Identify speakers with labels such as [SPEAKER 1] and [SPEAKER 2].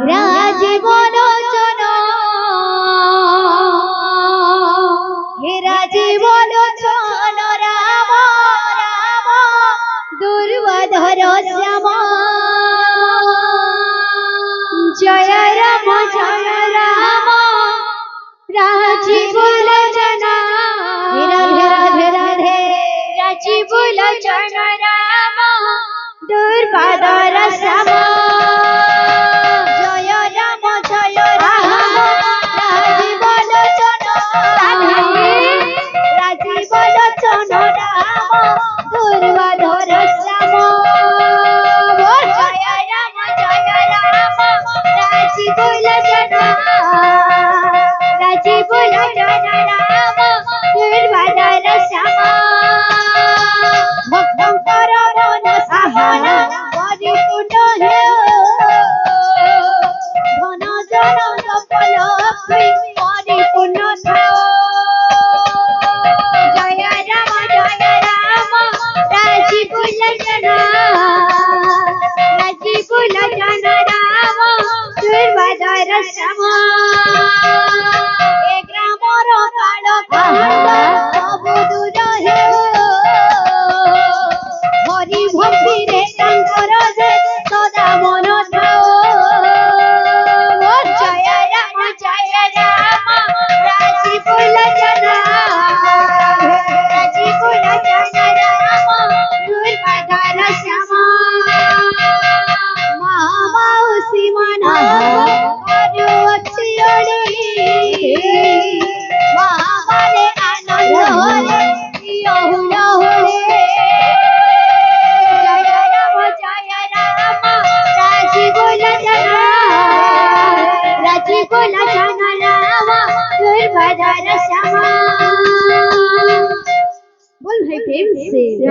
[SPEAKER 1] রাজীবন চন হে রাজীবন চন রাম রাম দুর্বাধর শ্যাম জয় রাম রাজীবন চন রাধে রাধে রাধে রাজীবন চন রাম দুর্বাধর শ্যাম बोल भाई प्रेम से।